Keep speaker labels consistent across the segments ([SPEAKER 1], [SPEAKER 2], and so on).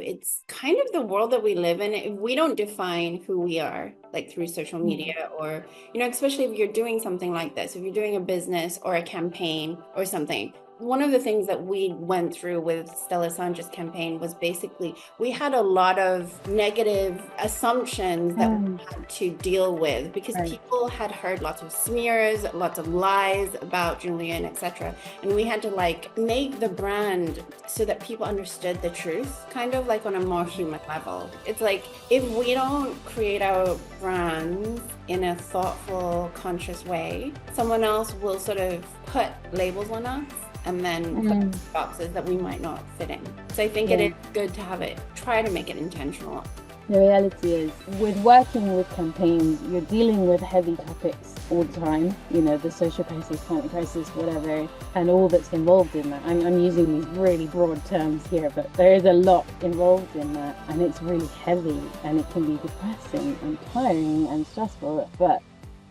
[SPEAKER 1] it's kind of the world that we live in. If we don't define who we are, like through social media, or, especially if you're doing something like this, if you're doing a business or a campaign or something. One of the things that we went through with Stella Sanchez's campaign was basically we had a lot of negative assumptions that we had to deal with because people had heard lots of smears, lots of lies about Julian, etc. And we had to like make the brand so that people understood the truth, kind of like on a more human level. It's like if we don't create our brands in a thoughtful, conscious way, someone else will sort of put labels on us and then put boxes that we might not fit in. So I think it is good to have it, try to make it intentional.
[SPEAKER 2] The reality is, with working with campaigns, you're dealing with heavy topics all the time, the social crisis, climate crisis, whatever, and all that's involved in that. I'm using these really broad terms here, but there is a lot involved in that, and it's really heavy, and it can be depressing and tiring and stressful, but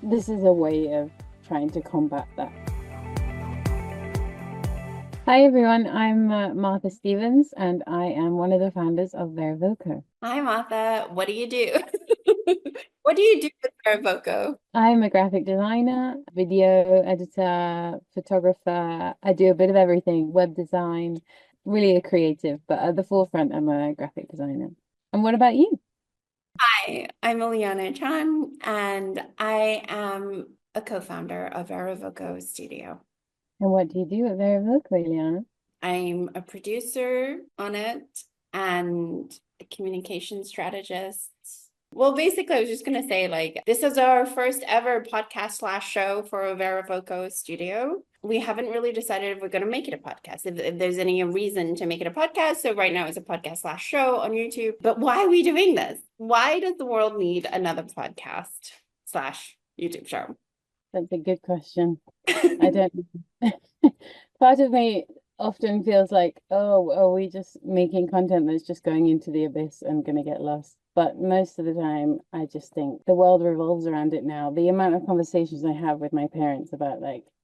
[SPEAKER 2] this is a way of trying to combat that. Hi everyone, I'm Martha Stevens, and I am one of the founders of VeraVoco.
[SPEAKER 1] Hi Martha, what do you do? What do you do with VeraVoco?
[SPEAKER 2] I'm a graphic designer, video editor, photographer. I do a bit of everything, web design, really a creative, but at the forefront, I'm a graphic designer. And what about you?
[SPEAKER 1] Hi, I'm Ileana Chan, and I am a co-founder of VeraVoco Studio.
[SPEAKER 2] And what do you do at VeraVoco, Ileana?
[SPEAKER 1] I'm a producer on it and a communication strategist. Well, basically, I was just going to say, like, this is our first ever podcast / show for VeraVoco Studio. We haven't really decided if we're going to make it a podcast, if there's any reason to make it a podcast. So right now it's a podcast / show on YouTube. But why are we doing this? Why does the world need another podcast / YouTube show?
[SPEAKER 2] That's a good question. I don't know. Part of me often feels like, oh, are we just making content that's just going into the abyss and going to get lost? But most of the time, I just think the world revolves around it now. The amount of conversations I have with my parents about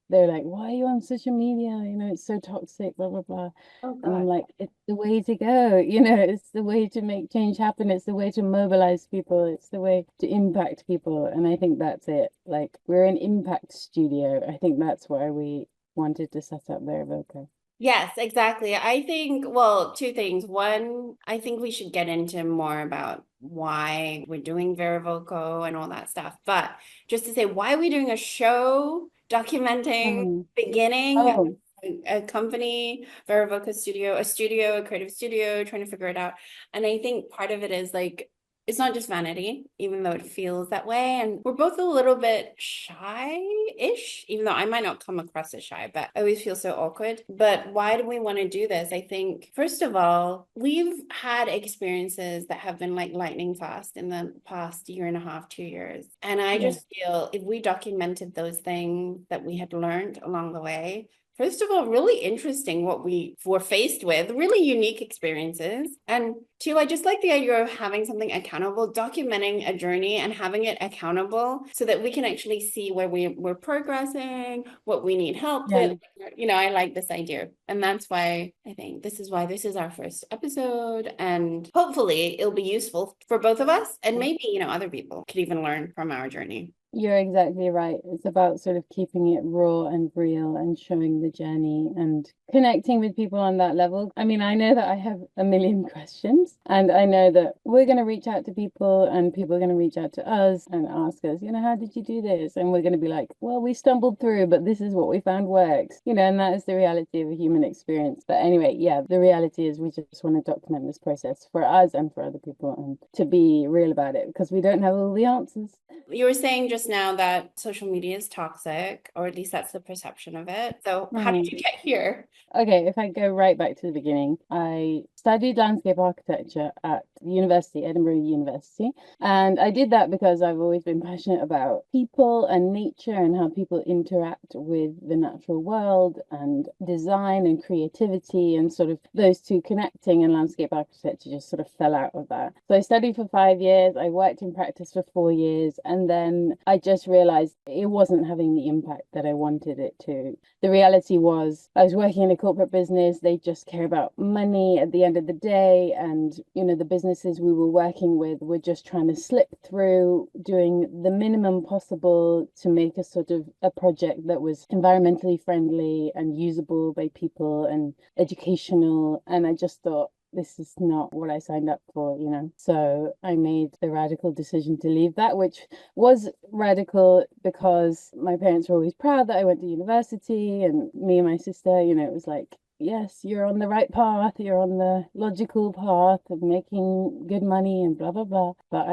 [SPEAKER 2] they're like, why are you on social media? It's so toxic, blah, blah, blah.
[SPEAKER 1] Oh,
[SPEAKER 2] and I'm like, it's the way to go. It's the way to make change happen. It's the way to mobilize people. It's the way to impact people. And I think that's it. Like, we're an impact studio. I think that's why we wanted to set up VeraVoco.
[SPEAKER 1] Yes, exactly. I think, well, two things. One, I think we should get into more about why we're doing VeraVoco and all that stuff. But just to say, why are we doing a show documenting beginning a company, VeraVoco Studio, a creative studio, trying to figure it out. And I think part of it is like, it's not just vanity, even though it feels that way. And we're both a little bit shy-ish, even though I might not come across as shy, but I always feel so awkward. But why do we want to do this? I think, first of all, we've had experiences that have been like lightning fast in the past 1.5 to 2 years. And I just feel if we documented those things that we had learned along the way, first of all, really interesting what we were faced with, really unique experiences. And two, I just like the idea of having something accountable, documenting a journey and having it accountable so that we can actually see where we're progressing, what we need help with. I like this idea. And that's why I think this is our first episode. And hopefully it'll be useful for both of us. And maybe, other people could even learn from our journey.
[SPEAKER 2] You're exactly right. It's about sort of keeping it raw and real and showing the journey and connecting with people on that level. I mean, I know that I have a million questions, and I know that we're going to reach out to people and people are going to reach out to us and ask us, how did you do this? And we're going to be like, well, we stumbled through, but this is what we found works, and that is the reality of a human experience. But anyway, the reality is we just want to document this process for us and for other people and to be real about it because we don't have all the answers.
[SPEAKER 1] You were saying just now that social media is toxic, or at least that's the perception of it. So how did you get here?
[SPEAKER 2] Okay, if I go right back to the beginning, I studied landscape architecture at Edinburgh University. And I did that because I've always been passionate about people and nature and how people interact with the natural world and design and creativity and sort of those two connecting, and landscape architecture just sort of fell out of that. So I studied for 5 years. I worked in practice for 4 years. And then I I just realized it wasn't having the impact that I wanted it to. The reality was I was working in a corporate business. They just care about money at the end of the day. And, the businesses we were working with were just trying to slip through, doing the minimum possible to make a sort of a project that was environmentally friendly and usable by people and educational. And I just thought, this is not what I signed up for. So I made the radical decision to leave that, which was radical because my parents were always proud that I went to university, and me and my sister, it was like, yes, you're on the right path, you're on the logical path of making good money and blah, blah, blah. But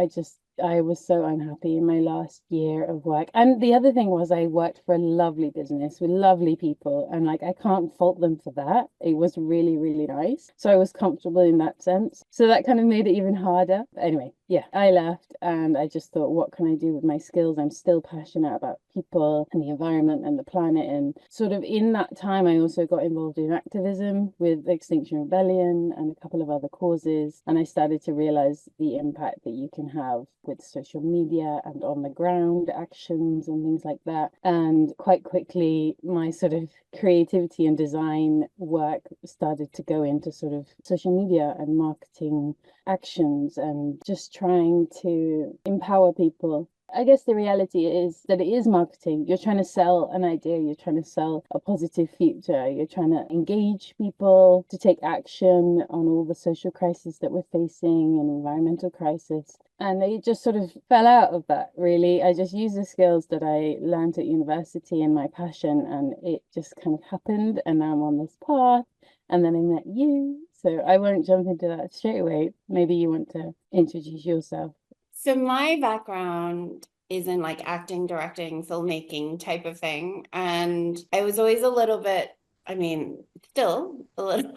[SPEAKER 2] I was so unhappy in my last year of work. And the other thing was I worked for a lovely business with lovely people, and like I can't fault them for that. It was really, really nice. So I was comfortable in that sense. So that kind of made it even harder. But anyway, yeah, I left and I just thought, what can I do with my skills? I'm still passionate about people and the environment and the planet. And sort of in that time, I also got involved in activism with Extinction Rebellion and a couple of other causes. And I started to realize the impact that you can have with social media and on the ground actions and things like that. And quite quickly, my sort of creativity and design work started to go into sort of social media and marketing actions and just trying to empower people. I guess the reality is that it is marketing. You're trying to sell an idea, you're trying to sell a positive future, you're trying to engage people to take action on all the social crises that we're facing and environmental crisis. And it just sort of fell out of that, really. I just used the skills that I learned at university and my passion, and it just kind of happened. And now I'm on this path. And then I met you. So I won't jump into that straight away. Maybe you want to introduce yourself.
[SPEAKER 1] So my background is in like acting, directing, filmmaking type of thing. And I was always a little bit, I mean, still a little,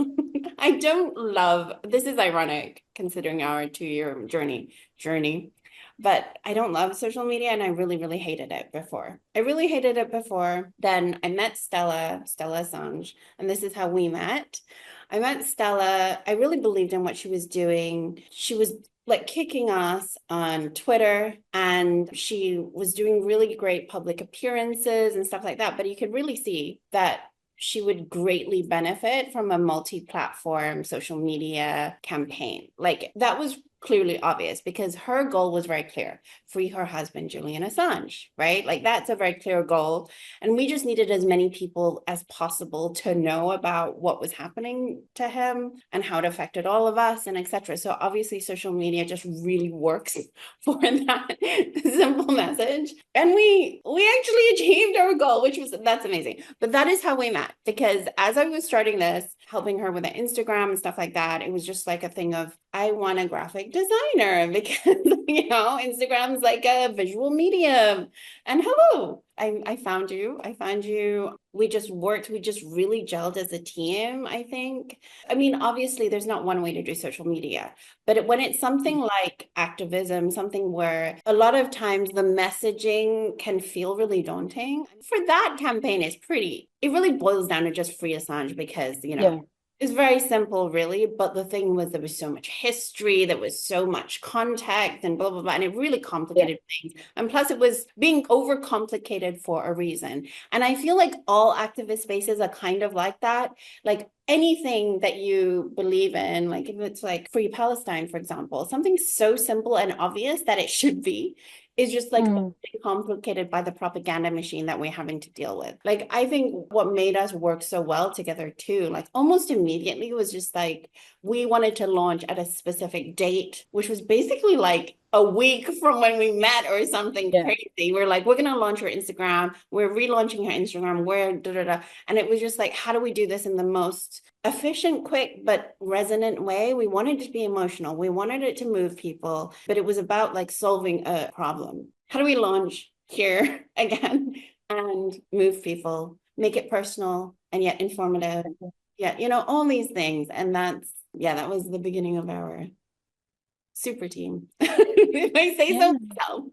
[SPEAKER 1] I don't love, this is ironic considering our 2-year journey, but I don't love social media, and I really, really hated it before. I really hated it before. Then I met Stella Sange, and this is how we met. I met Stella. I really believed in what she was doing. She was like kicking us on Twitter, and she was doing really great public appearances and stuff like that. But you could really see that she would greatly benefit from a multi-platform social media campaign. Like that was clearly obvious because her goal was very clear: free her husband, Julian Assange, right? Like that's a very clear goal. And we just needed as many people as possible to know about what was happening to him and how it affected all of us and etc. So obviously social media just really works for that simple message. And we actually achieved our goal, that's amazing. But that is how we met, because as I was starting this, helping her with the Instagram and stuff like that, it was just like a thing of, I want a graphic designer because, Instagram's like a visual medium. And hello, I found you. We just worked, we just really gelled as a team, I think. I mean, obviously, there's not one way to do social media, but when it's something like activism, something where a lot of times the messaging can feel really daunting, for that campaign, it really boils down to just free Assange because,
[SPEAKER 2] Yeah.
[SPEAKER 1] it's very simple, really. But the thing was, there was so much history, there was so much context and blah, blah, blah. And it really
[SPEAKER 2] Yeah.
[SPEAKER 1] complicated things. And plus, it was being overcomplicated for a reason. And I feel like all activist spaces are kind of like that. Like anything that you believe in, like if it's like Free Palestine, for example, something so simple and obvious that it should be, is just like complicated by the propaganda machine that we're having to deal with. Like, I think what made us work so well together too, like almost immediately, was just like, we wanted to launch at a specific date, which was basically like a week from when we met or something
[SPEAKER 2] Yeah.
[SPEAKER 1] crazy. We're like, we're going to launch her Instagram. We're relaunching her Instagram. We're da da da. And it was just like, how do we do this in the most efficient, quick, but resonant way? We wanted it to be emotional. We wanted it to move people, but it was about like solving a problem. How do we launch here again and move people, make it personal and yet informative? Yeah, all these things. And that was the beginning of our super team. If I say
[SPEAKER 2] Yeah.
[SPEAKER 1] so myself.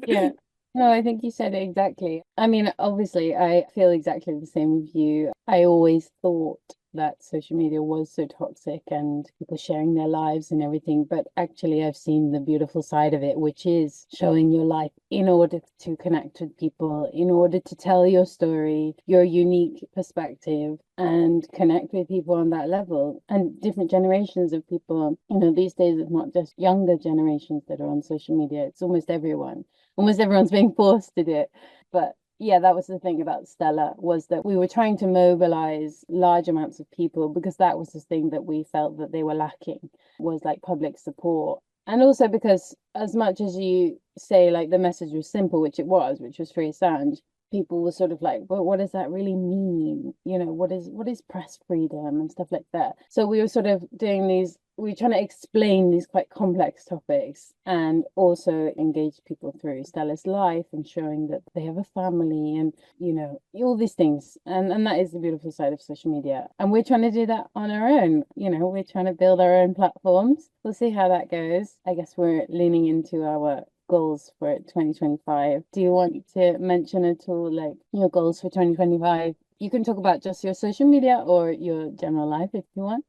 [SPEAKER 2] Yeah. No, I think you said it exactly. I mean, obviously, I feel exactly the same with you. I always thought that social media was so toxic and people sharing their lives and everything. But actually, I've seen the beautiful side of it, which is showing your life in order to connect with people, in order to tell your story, your unique perspective, and connect with people on that level and different generations of people. You know, these days it's not just younger generations that are on social media, it's almost everyone. Almost everyone's being forced to do it. But yeah, that was the thing about Stella, was that we were trying to mobilize large amounts of people because that was the thing that we felt that they were lacking, was like public support. And also because as much as you say like the message was simple, which was free Assange, people were sort of like, but what does that really mean? You know, what is press freedom and stuff like that. So we were sort of doing these, we were trying to explain these quite complex topics and also engage people through Stella's life and showing that they have a family and, you know, all these things. And that is the beautiful side of social media. And we're trying to do that on our own. You know, we're trying to build our own platforms. We'll see how that goes. I guess we're leaning into our goals for 2025. Do you want to mention at all like your goals for 2025? You can talk about just your social media or your general life if you want.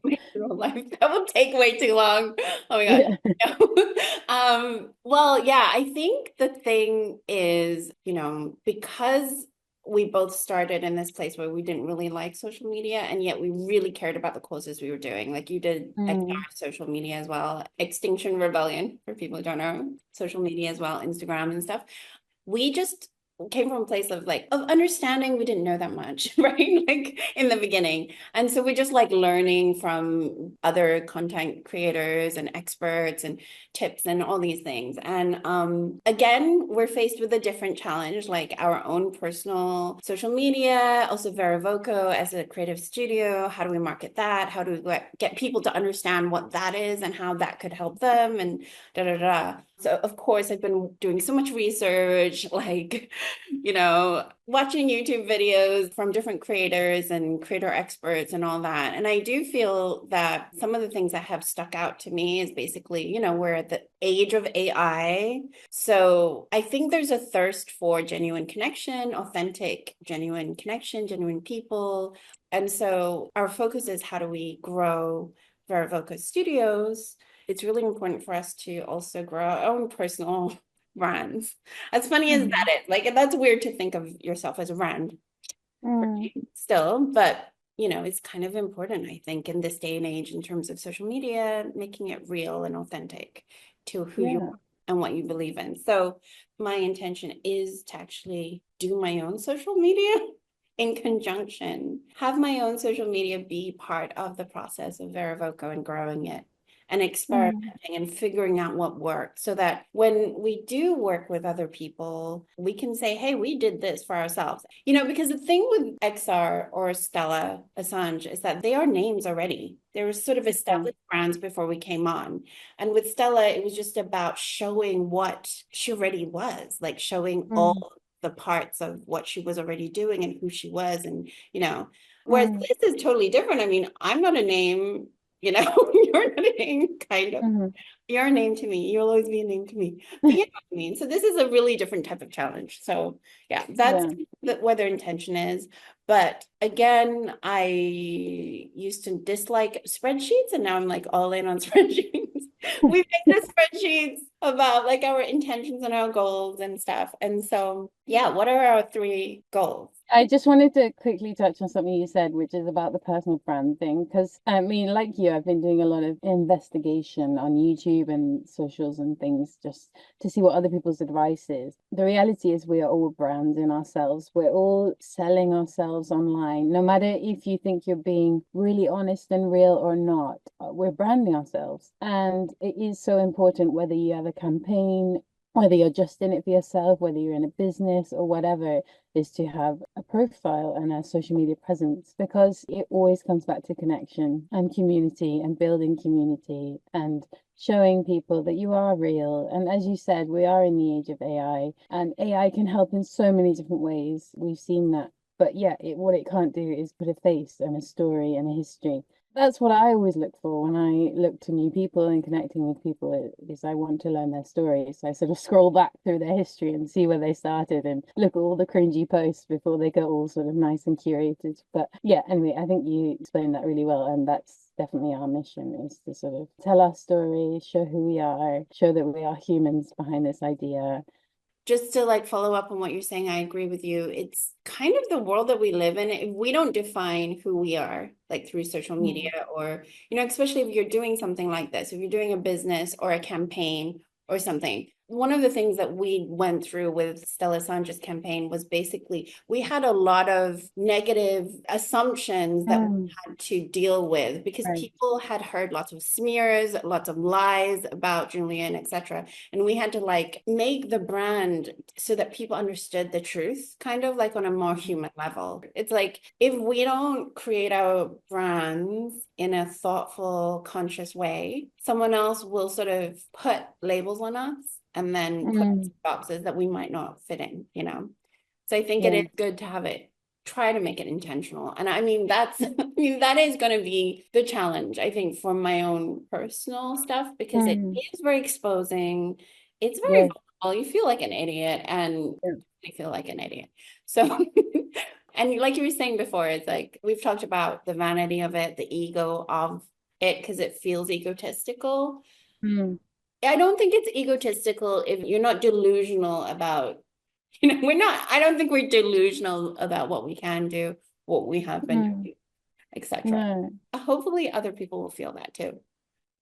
[SPEAKER 1] Real life. That will take way too long. Oh my God.
[SPEAKER 2] Yeah.
[SPEAKER 1] No. Well, yeah, I think the thing is, because we both started in this place where we didn't really like social media, and yet we really cared about the causes we were doing. Like you did XR
[SPEAKER 2] Mm,
[SPEAKER 1] social media as well, Extinction Rebellion, for people who don't know, social media as well, Instagram and stuff. We just came from a place of understanding we didn't know that much, right? Like in the beginning. And so we just like learning from other content creators and experts and tips and all these things. And again, we're faced with a different challenge, like our own personal social media, also VeraVoco as a creative studio. How do we market that? How do we get people to understand what that is and how that could help them, and da da da. So of course I've been doing so much research, like, watching YouTube videos from different creators and creator experts and all that. And I do feel that some of the things that have stuck out to me is basically, we're at the age of AI. So I think there's a thirst for genuine connection, authentic, genuine connection, genuine people. And so our focus is how do we grow VeraVoco Studios. It's really important for us to also grow our own personal brands. As funny as that
[SPEAKER 2] mhm,
[SPEAKER 1] is, like that's weird to think of yourself as a brand
[SPEAKER 2] mm,
[SPEAKER 1] still, but it's kind of important, I think, in this day and age in terms of social media, making it real and authentic to who you
[SPEAKER 2] yeah.
[SPEAKER 1] are and what you believe in. So my intention is to actually do my own social media in conjunction, have my own social media be part of the process of VeraVoco and growing it and
[SPEAKER 2] Mm,
[SPEAKER 1] experimenting and figuring out what works so that when we do work with other people, we can say, hey, we did this for ourselves. Because the thing with XR or Stella Assange is that they are names already. They were sort of
[SPEAKER 2] yeah.
[SPEAKER 1] established brands before we came on. And with Stella, it was just about showing what she already was, like showing
[SPEAKER 2] Mm,
[SPEAKER 1] all the parts of what she was already doing and who she was. And, whereas
[SPEAKER 2] mm,
[SPEAKER 1] this is totally different. I mean, I'm not a name, you're not a name, kind of.
[SPEAKER 2] mhm.
[SPEAKER 1] You're a name to me. You'll always be a name to me. But you know what I mean? So this is a really different type of challenge. So yeah, that's
[SPEAKER 2] Yeah.
[SPEAKER 1] where their intention is. But again, I used to dislike spreadsheets and now I'm like all in on spreadsheets. We make the spreadsheets about like our intentions and our goals and stuff. And so yeah, what are our three goals?
[SPEAKER 2] I just wanted to quickly touch on something you said, which is about the personal brand thing. Because I mean, like you, I've been doing a lot of investigation on YouTube and socials and things just to see what other people's advice is. The reality is, we are all brands in ourselves. We're all selling ourselves online. No matter if you think you're being really honest and real or not, we're branding ourselves. And it is so important whether you have a campaign, whether you're just in it for yourself, whether you're in a business or whatever, is to have a profile and a social media presence because it always comes back to connection and community and building community and showing people that you are real. And as you said, we are in the age of AI and AI can help in so many different ways. We've seen that. But yeah, what it can't do is put a face and a story and a history. That's what I always look for when I look to new people and connecting with people is I want to learn their stories. So I sort of scroll back through their history and see where they started and look at all the cringy posts before they get all sort of nice and curated. But yeah, anyway, I think you explained that really well. And that's definitely our mission is to sort of tell our story, show who we are, show that we are humans behind this idea.
[SPEAKER 1] Just to like follow up on what you're saying, I agree with you. It's kind of the world that we live in. If we don't define who we are, like through social
[SPEAKER 2] Mm.
[SPEAKER 1] media, or, especially if you're doing something like this, if you're doing a business or a campaign or something. One of the things that we went through with Stella Sanja's campaign was basically we had a lot of negative assumptions that we
[SPEAKER 2] Mm.
[SPEAKER 1] had to deal with because
[SPEAKER 2] Right.
[SPEAKER 1] people had heard lots of smears, lots of lies about Julian, etc. And we had to like make the brand so that people understood the truth, kind of like on a more
[SPEAKER 2] Mm.
[SPEAKER 1] human level. It's like if we don't create our brands in a thoughtful, conscious way, someone else will sort of put labels on us and then put
[SPEAKER 2] Mm.
[SPEAKER 1] boxes that we might not fit in. So I think it
[SPEAKER 2] Yeah.
[SPEAKER 1] is good to have it try to make it intentional. And I mean, that is going to be the challenge, I think, for my own personal stuff, because it
[SPEAKER 2] Mm.
[SPEAKER 1] is very exposing. It's very
[SPEAKER 2] Yeah.
[SPEAKER 1] vulnerable. You feel like an idiot and
[SPEAKER 2] Yeah.
[SPEAKER 1] I feel like an idiot. So, and like you were saying before, it's like we've talked about the vanity of it, the ego of it, because it feels egotistical.
[SPEAKER 2] Mm.
[SPEAKER 1] I don't think it's egotistical if you're not delusional about, I don't think we're delusional about what we can do, what we have been
[SPEAKER 2] Mm.
[SPEAKER 1] doing, etc.
[SPEAKER 2] No.
[SPEAKER 1] Hopefully other people will feel that too.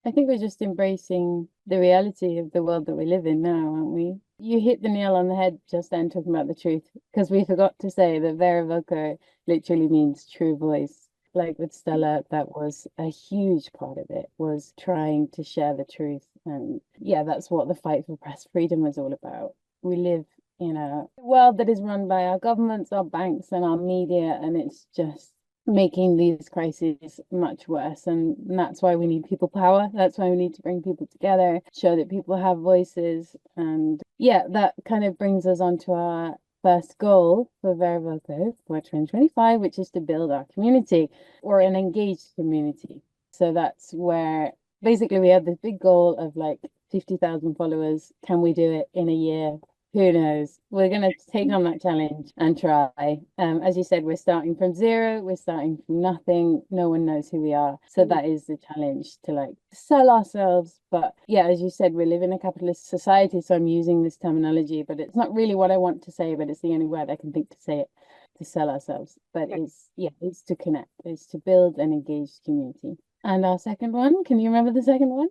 [SPEAKER 2] I think we're just embracing the reality of the world that we live in now, aren't we? You hit the nail on the head just then talking about the truth, because we forgot to say that VeraVoco literally means true voice. Like with Stella, that was a huge part of it, was trying to share the truth. And yeah, that's what the fight for press freedom is all about. We live in a world that is run by our governments, our banks, and our media, and it's just making these crises much worse. And that's why we need people power. That's why we need to bring people together, show that people have voices. And yeah, that kind of brings us on to our first goal for VeraVoco for 2025, which is to build our community or an engaged community. So that's where basically we have this big goal of like 50,000 followers. Can we do it in a year? Who knows? We're going to take on that challenge and try. As you said, we're starting from zero, we're starting from nothing. No one knows who we are. So
[SPEAKER 1] Mhm.
[SPEAKER 2] that is the challenge to like sell ourselves. But yeah, as you said, we live in a capitalist society. So I'm using this terminology, but it's not really what I want to say, but it's the only word I can think to say it to sell ourselves. But it's to connect, it's to build an engaged community. And our second one, can you remember the second one?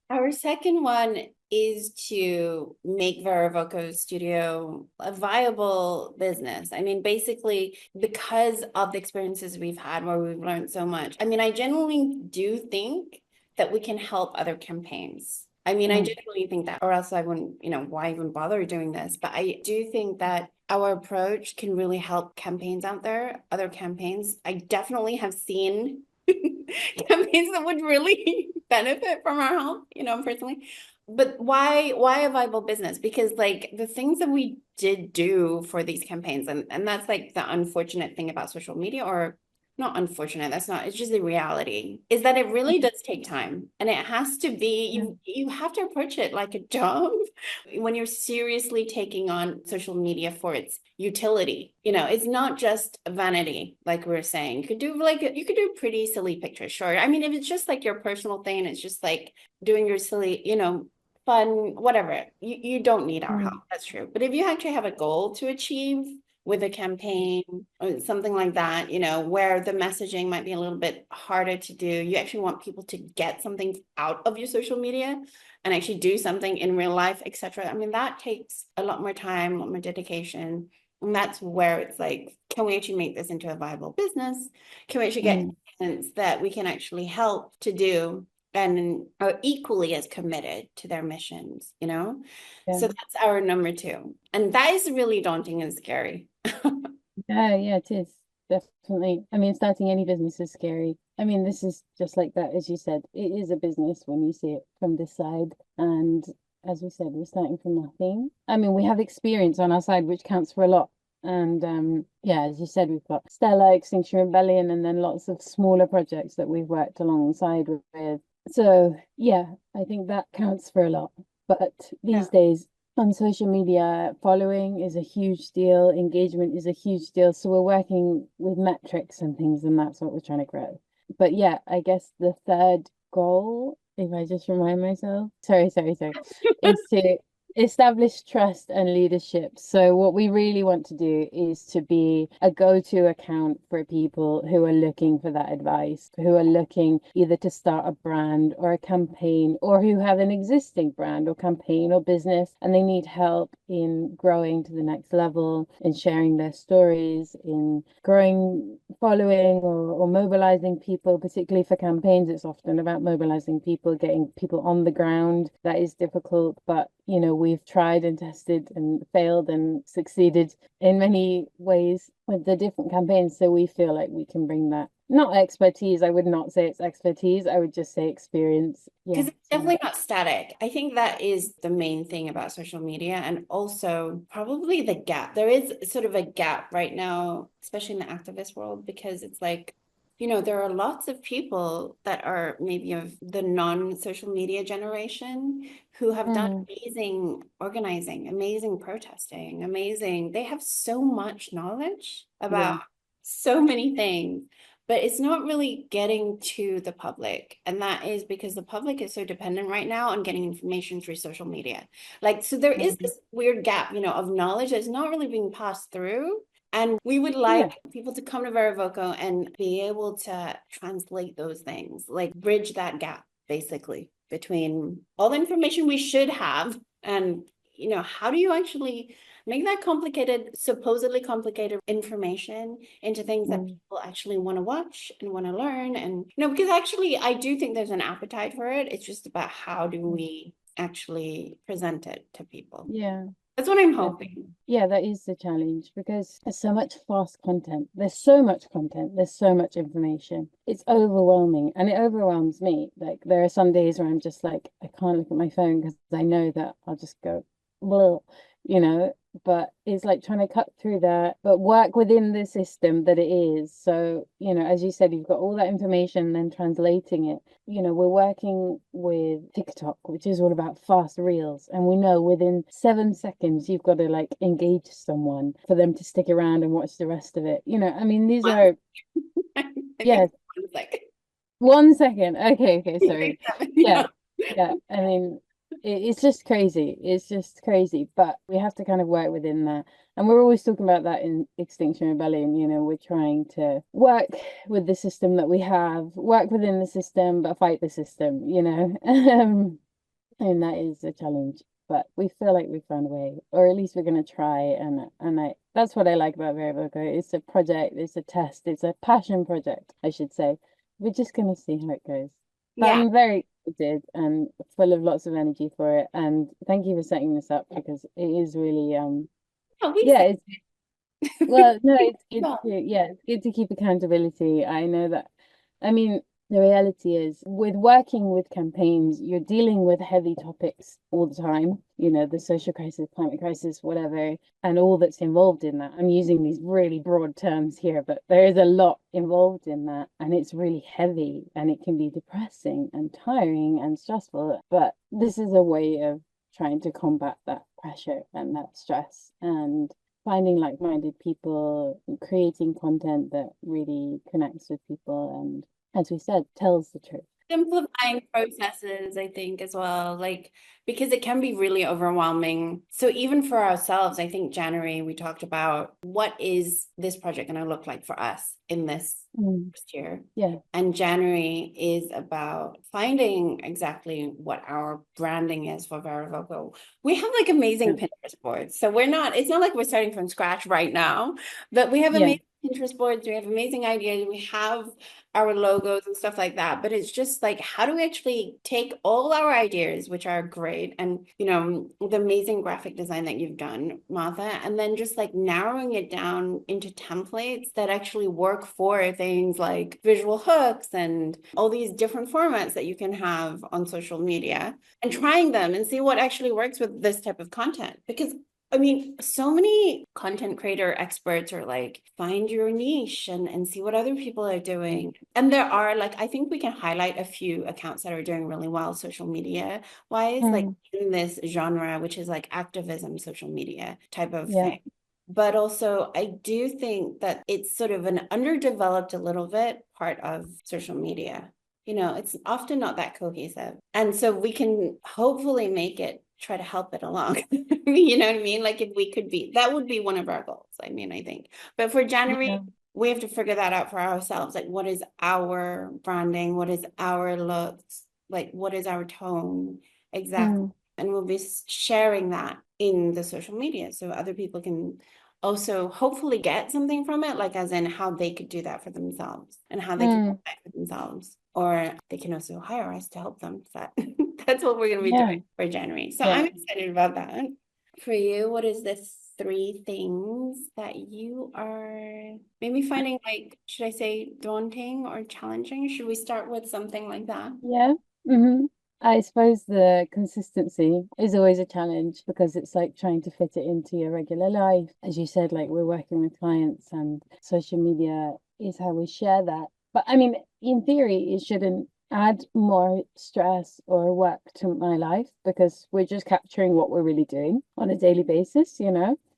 [SPEAKER 1] Our second one is to make VeraVoco Studio a viable business. I mean, basically, because of the experiences we've had where we've learned so much. I mean, I genuinely do think that we can help other campaigns. I mean, I
[SPEAKER 2] Mm.
[SPEAKER 1] genuinely think that, or else I wouldn't, why even bother doing this? But I do think that our approach can really help campaigns out there, other campaigns. I definitely have seen campaigns that would really benefit from our help, personally. But why a viable business? Because like the things that we did do for these campaigns, and that's like the unfortunate thing about social media, or not unfortunate, that's not, it's just the reality, is that it really does take time. And it has to be, you have to approach it like a job when you're seriously taking on social media for its utility. It's not just vanity, like we were saying. You could do pretty silly pictures, sure. I mean, if it's just like your personal thing, it's just like doing your silly, fun, whatever. You don't need our help.
[SPEAKER 2] Mm.
[SPEAKER 1] That's true. But if you actually have a goal to achieve with a campaign or something like that, where the messaging might be a little bit harder to do, you actually want people to get something out of your social media and actually do something in real life, etc. I mean, that takes a lot more time, a lot more dedication. And that's where it's like, can we actually make this into a viable business? Can we actually get
[SPEAKER 2] Mm.
[SPEAKER 1] clients that we can actually help to do and are equally as committed to their missions? So
[SPEAKER 2] Yeah.
[SPEAKER 1] that's our number two. And that is really daunting and scary.
[SPEAKER 2] Yeah, yeah, it is. Definitely. I mean, starting any business is scary. I mean, this is just like that, as you said. It is a business when you see it from this side. And as we said, we're starting from nothing. I mean, we have experience on our side, which counts for a lot. And yeah, as you said, we've got Stella, Extinction Rebellion, and then lots of smaller projects that we've worked alongside with. So yeah, I think that counts for a lot. But
[SPEAKER 1] Yeah.
[SPEAKER 2] these days on social media, following is a huge deal, engagement is a huge deal. So we're working with metrics and things, and that's what we're trying to grow. But yeah, I guess the third goal, if I just remind myself, sorry, is to establish trust and leadership. So what we really want to do is to be a go-to account for people who are looking for that advice, who are looking either to start a brand or a campaign, or who have an existing brand or campaign or business and they need help in growing to the next level, in sharing their stories, in growing following or mobilizing people, particularly for campaigns. It's often about mobilizing people, getting people on the ground. That is difficult, but we've tried and tested and failed and succeeded in many ways with the different campaigns. So we feel like we can bring that, not expertise. I would not say it's expertise. I would just say experience. Yeah.
[SPEAKER 1] Because it's definitely not static. I think that is the main thing about social media, and also probably the gap. There is sort of a gap right now, especially in the activist world, because it's like, there are lots of people that are maybe of the non-social media generation who have done
[SPEAKER 2] Mm,
[SPEAKER 1] amazing organizing, amazing protesting, amazing. They have so much knowledge
[SPEAKER 2] yeah.
[SPEAKER 1] about so many things, but it's not really getting to the public. And that is because the public is so dependent right now on getting information through social media. Like, so there is
[SPEAKER 2] Mm,
[SPEAKER 1] this weird gap, of knowledge that's not really being passed through. And we would
[SPEAKER 2] yeah.
[SPEAKER 1] like people to come to VeraVoco and be able to translate those things, like bridge that gap, basically, between all the information we should have and, how do you actually make that complicated, supposedly complicated information into things that
[SPEAKER 2] Mm,
[SPEAKER 1] people actually want to watch and want to learn. And, because actually, I do think there's an appetite for it. It's just about how do
[SPEAKER 2] mm.
[SPEAKER 1] we actually present it to people.
[SPEAKER 2] Yeah.
[SPEAKER 1] That's what I'm
[SPEAKER 2] Definitely.
[SPEAKER 1] hoping.
[SPEAKER 2] Yeah, that is the challenge because there's so much fast content. There's so much content. There's so much information. It's overwhelming and it overwhelms me. Like there are some days where I'm just like, I can't look at my phone because I know that I'll just go, well, you know, but it's like trying to cut through that, but work within the system that it is. So, as you said, you've got all that information, then translating it. We're working with TikTok, which is all about fast reels. And we know within 7 seconds, you've got to like engage someone for them to stick around and watch the rest of it. I mean, these
[SPEAKER 1] One,
[SPEAKER 2] are,
[SPEAKER 1] I
[SPEAKER 2] yeah,
[SPEAKER 1] think 1 second.
[SPEAKER 2] 1 second. Okay, sorry. Yeah,
[SPEAKER 1] Yeah.
[SPEAKER 2] yeah. I mean, it's just crazy. It's just crazy. But we have to kind of work within that. And we're always talking about that in Extinction Rebellion. We're trying to work with the system that we have, work within the system, but fight the system. And that is a challenge. But we feel like we found a way, or at least we're gonna try. And that's what I like about VeraVoco. It's a project, it's a test, it's a passion project, I should say. We're just gonna see how it goes. But
[SPEAKER 1] Yeah.
[SPEAKER 2] I'm very excited and full of lots of energy for it. And thank you for setting this up because it is really
[SPEAKER 1] No, we
[SPEAKER 2] yeah,
[SPEAKER 1] said
[SPEAKER 2] it's well, no, it's good
[SPEAKER 1] well.
[SPEAKER 2] to, yeah, it's good to keep accountability. I know that. I mean, the reality is with working with campaigns, you're dealing with heavy topics all the time, the social crisis, climate crisis, whatever, and all that's involved in that. I'm using these really broad terms here, but there is a lot involved in that, and it's really heavy and it can be depressing and tiring and stressful. But this is a way of trying to combat that pressure and that stress and finding like-minded people, creating content that really connects with people and, as we said, tells the truth.
[SPEAKER 1] Simplifying processes, I think, as well, like because it can be really overwhelming. So even for ourselves, I think January we talked about what is this project going to look like for us in this
[SPEAKER 2] Mm,
[SPEAKER 1] first year.
[SPEAKER 2] yeah.
[SPEAKER 1] And January is about finding exactly what our branding is for VeraVoco. We have like amazing
[SPEAKER 2] Yeah.
[SPEAKER 1] Pinterest boards. So it's not like we're starting from scratch right now, but we have
[SPEAKER 2] Yeah.
[SPEAKER 1] amazing Pinterest boards. We have amazing ideas. We have our logos and stuff like that. But it's just like, how do we actually take all our ideas, which are great, and the amazing graphic design that you've done, Martha, and then just like narrowing it down into templates that actually work for things like visual hooks and all these different formats that you can have on social media, and trying them and see what actually works with this type of content. Because I mean, so many content creator experts are like, find your niche and see what other people are doing. And there are like, I think we can highlight a few accounts that are doing really well social media wise, like
[SPEAKER 2] Mm,
[SPEAKER 1] in this genre, which is like activism, social media type of
[SPEAKER 2] yeah.
[SPEAKER 1] thing. But also, I do think that it's sort of an underdeveloped a little bit part of social media. It's often not that cohesive. And so we can hopefully make it, try to help it along. You know what I mean? Like if we could be, that would be one of our goals. I mean, I think. But for January,
[SPEAKER 2] Yeah.
[SPEAKER 1] we have to figure that out for ourselves. Like, what is our branding? What is our looks? Like, what is our tone? Exactly.
[SPEAKER 2] Mm,
[SPEAKER 1] And we'll be sharing that in the social media so other people can also hopefully get something from it, like as in how they could do that for themselves and how they could do
[SPEAKER 2] mm,
[SPEAKER 1] that for themselves. Or they can also hire us to help them. That that's what we're going to be
[SPEAKER 2] yeah.
[SPEAKER 1] doing for January. So
[SPEAKER 2] Yeah.
[SPEAKER 1] I'm excited about that. For you, what is the three things that you are maybe finding like, should I say daunting or challenging? Should we start with something like that?
[SPEAKER 2] Yeah. hmm I suppose the consistency is always a challenge because it's like trying to fit it into your regular life. As you said, like we're working with clients and social media is how we share that. But I mean, in theory, it shouldn't add more stress or work to my life because we're just capturing what we're really doing on a daily basis,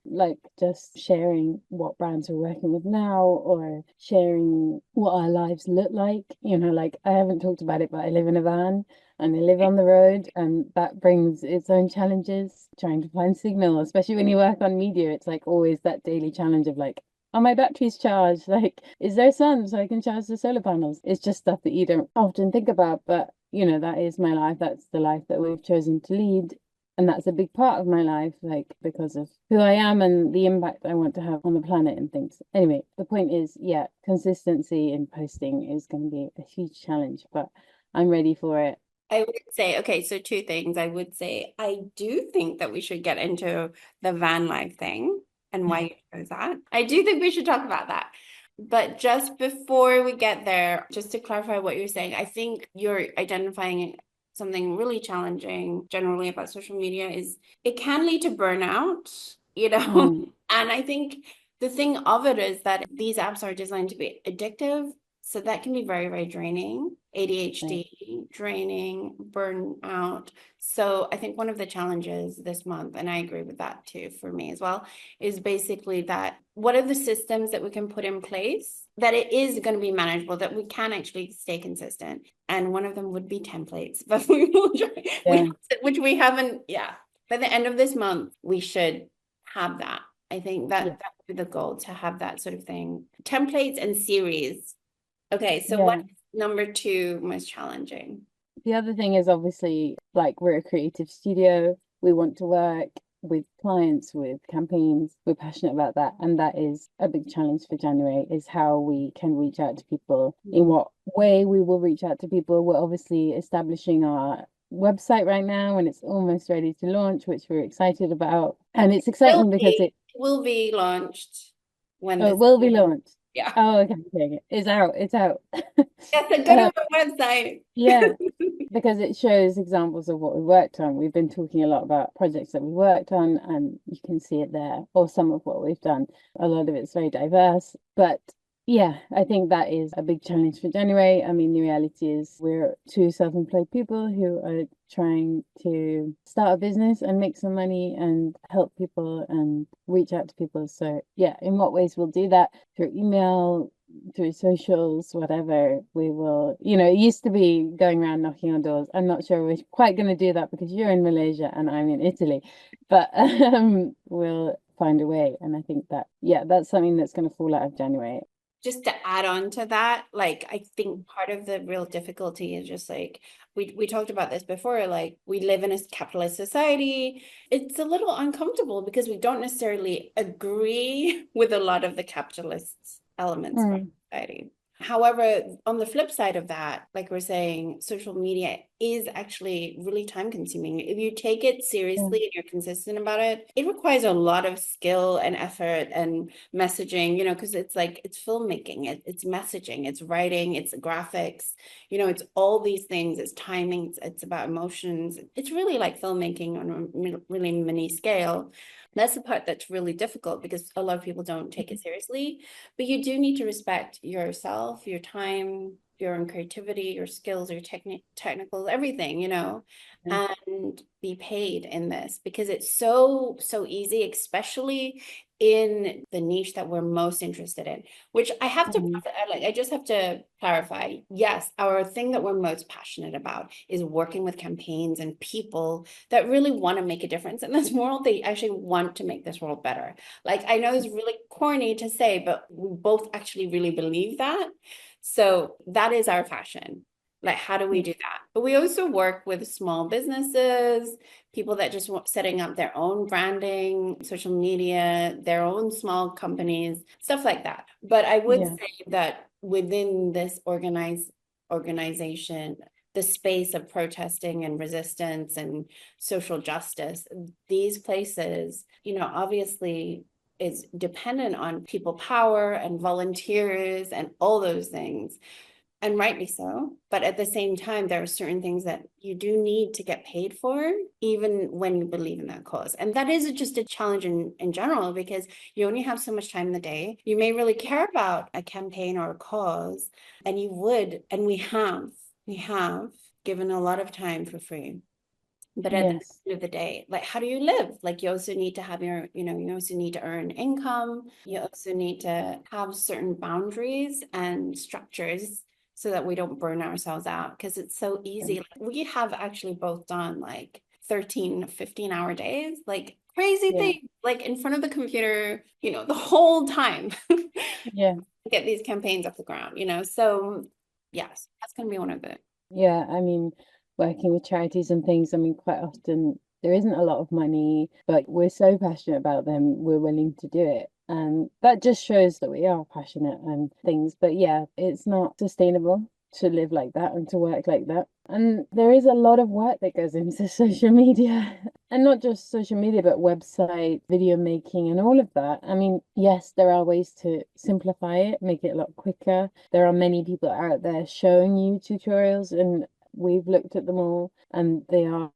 [SPEAKER 2] like just sharing what brands we're working with now or sharing what our lives look like. Like I haven't talked about it, but I live in a van and I live on the road, and that brings its own challenges trying to find signal, especially when you work on media. It's like always that daily challenge of like, are my batteries charged? Like, is there sun so I can charge the solar panels? It's just stuff that you don't often think about, but that is my life. That's the life that we've chosen to lead. And that's a big part of my life, like because of who I am and the impact I want to have on the planet and things. Anyway, the point is, yeah, consistency in posting is going to be a huge challenge, but I'm ready for it.
[SPEAKER 1] I would say, okay, so two things. I would say, I do think that we should get into the van life thing and why you chose that. I do think we should talk about that. But just before we get there, just to clarify what you're saying, I think you're identifying something really challenging generally about social media is it can lead to burnout,
[SPEAKER 2] Mm,
[SPEAKER 1] And I think the thing of it is that these apps are designed to be addictive. So that can be very, very draining.
[SPEAKER 2] right.
[SPEAKER 1] ADHD, draining, burnout. So I think one of the challenges this month, and I agree with that too for me as well, is basically that what are the systems that we can put in place that it is going to be manageable, that we can actually stay consistent. And one of them would be templates, but we will try,
[SPEAKER 2] Yeah,
[SPEAKER 1] which we haven't, yeah. By the end of this month, we should have that. I think
[SPEAKER 2] yeah,
[SPEAKER 1] that would be the goal to have that sort of thing. Templates and series. Okay, so what
[SPEAKER 2] yeah.
[SPEAKER 1] number two most challenging?
[SPEAKER 2] The other thing is obviously like we're a creative studio. We want to work with clients, with campaigns. We're passionate about that. And that is a big challenge for January is how we can reach out to people, in
[SPEAKER 1] Mm.
[SPEAKER 2] what way we will reach out to people. We're obviously establishing our website right now and it's almost ready to launch, which we're excited about. And it's exciting because
[SPEAKER 1] Will be launched when
[SPEAKER 2] it
[SPEAKER 1] this,
[SPEAKER 2] will be launched.
[SPEAKER 1] yeah.
[SPEAKER 2] Oh, okay, okay. It's out. It's out.
[SPEAKER 1] Yes, a good
[SPEAKER 2] Uh,
[SPEAKER 1] on our website.
[SPEAKER 2] yeah. Because it shows examples of what we worked on. We've been talking a lot about projects that we worked on, and you can see it there, or some of what we've done. A lot of it's very diverse, but yeah, I think that is a big challenge for January. I mean, the reality is we're two self-employed people who are trying to start a business and make some money and help people and reach out to people. So yeah, in what ways we'll do that? Through email, through socials, whatever, we will, it used to be going around knocking on doors. I'm not sure we're quite going to do that because you're in Malaysia and I'm in Italy, but we'll find a way. And I think that, yeah, that's something that's going to fall out of January.
[SPEAKER 1] Just to add on to that, like I think part of the real difficulty is just like we talked about this before, like we live in a capitalist society. It's a little uncomfortable because we don't necessarily agree with a lot of the capitalist elements of our
[SPEAKER 2] Mm,
[SPEAKER 1] society. However, on the flip side of that, like we're saying, social media is actually really time consuming. If you take it
[SPEAKER 2] Yeah.
[SPEAKER 1] seriously and you're consistent about it, it requires a lot of skill and effort and messaging, because it's like it's filmmaking, it's messaging, it's writing, it's graphics, it's all these things, it's timing, it's about emotions. It's really like filmmaking on a really mini scale. That's the part that's really difficult because a lot of people don't take it seriously. But you do need to respect yourself, your time, your own creativity, your skills, your technicals, everything,
[SPEAKER 2] Yeah.
[SPEAKER 1] and be paid in this because it's so, so easy, especially in the niche that we're most interested in, which I have to,
[SPEAKER 2] Mm.
[SPEAKER 1] like, I just have to clarify. Yes, our thing that we're most passionate about is working with campaigns and people that really want to make a difference in this world. They actually want to make this world better. Like, I know it's really corny to say, but we both actually really believe that. So that is our passion. Like, how do we do that? But we also work with small businesses, people that just want setting up their own branding, social media, their own small companies, stuff like that. But I would
[SPEAKER 2] Yeah.
[SPEAKER 1] say that within this organization, the space of protesting and resistance and social justice, these places, obviously is dependent on people power and volunteers and all those things, and rightly so. But at the same time, there are certain things that you do need to get paid for, even when you believe in that cause. And that is just a challenge in general, because you only have so much time in the day. You may really care about a campaign or a cause, and you would, and we have given a lot of time for free. But at the
[SPEAKER 2] Yes.
[SPEAKER 1] end of the day, like, how do you live? Like, you also need to have you also need to earn income. You also need to have certain boundaries and structures so that we don't burn ourselves out. Because it's so easy. Like, we have actually both done like 13, 15-hour days, like crazy
[SPEAKER 2] Yeah.
[SPEAKER 1] things, like in front of the computer, the whole time.
[SPEAKER 2] Yeah.
[SPEAKER 1] Get these campaigns off the ground. So yes, that's going to be one of the.
[SPEAKER 2] Yeah, I mean, working with charities and things, I mean, quite often there isn't a lot of money, but we're so passionate about them, we're willing to do it. And that just shows that we are passionate and things. But yeah, it's not sustainable to live like that and to work like that. And there is a lot of work that goes into social media. And not just social media, but website, video making, and all of that. I mean, yes, there are ways to simplify it, make it a lot quicker. There are many people out there showing you tutorials, and we've looked at them all, and they are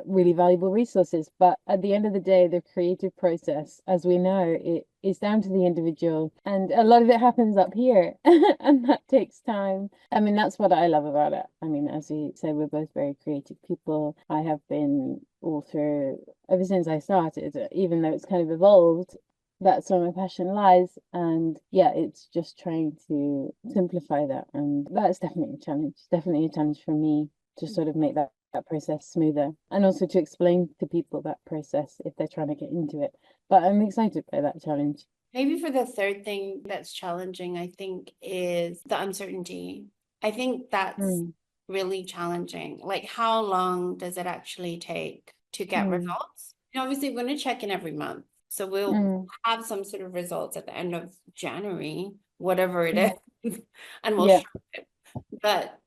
[SPEAKER 2] really valuable resources. But at the end of the day, the creative process, as we know, it is down to the individual, and a lot of it happens up here, and that takes time. I mean, that's what I love about it. I mean, as you say, we're both very creative people. I have been all through ever since I started, even though it's kind of evolved. That's where my passion lies. And yeah, it's just trying to simplify that. And that's definitely a challenge. Definitely a challenge for me to sort of make that process smoother and also to explain to people that process if they're trying to get into it. But I'm excited by that challenge.
[SPEAKER 1] Maybe for the third thing that's challenging, I think, is the uncertainty. I think that's
[SPEAKER 2] Mm,
[SPEAKER 1] really challenging. Like, how long does it actually take to get
[SPEAKER 2] mm,
[SPEAKER 1] results? Obviously, we're going to check in every month. So we'll
[SPEAKER 2] mm.
[SPEAKER 1] have some sort of results at the end of January, whatever it
[SPEAKER 2] Yeah,
[SPEAKER 1] is, and we'll
[SPEAKER 2] yeah,
[SPEAKER 1] show it. But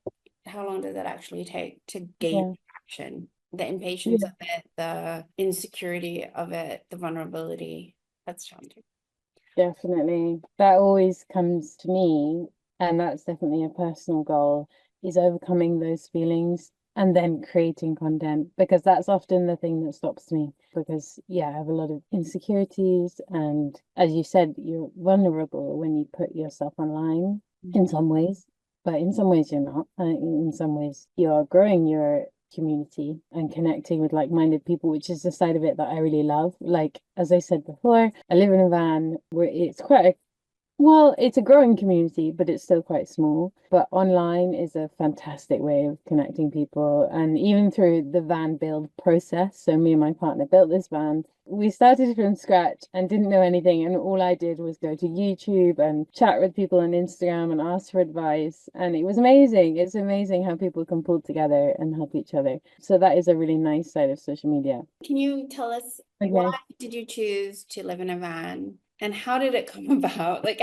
[SPEAKER 1] how long does it actually take to gain
[SPEAKER 2] yeah,
[SPEAKER 1] traction? The impatience
[SPEAKER 2] yeah,
[SPEAKER 1] of it, the insecurity of it, the vulnerability. That's challenging.
[SPEAKER 2] definitely. That always comes to me, and that's definitely a personal goal, is overcoming those feelings and then creating content because that's often the thing that stops me. Because, yeah, I have a lot of insecurities, and as you said, you're vulnerable when you put yourself online in some ways, but in some ways you're not. In some ways, you are growing your community and connecting with like-minded people, which is the side of it that I really love. Like as I said before, I live in a van where it's quite a well, it's a growing community, but it's still quite small. But online is a fantastic way of connecting people. And even through the van build process, so me and my partner built this van. We started from scratch and didn't know anything. And all I did was go to YouTube and chat with people on Instagram and ask for advice. And it was amazing. It's amazing how people can pull together and help each other. So that is a really nice side of social media.
[SPEAKER 1] Can you tell us why
[SPEAKER 2] Okay.
[SPEAKER 1] did you choose to live in a van? And how did it come about? Like,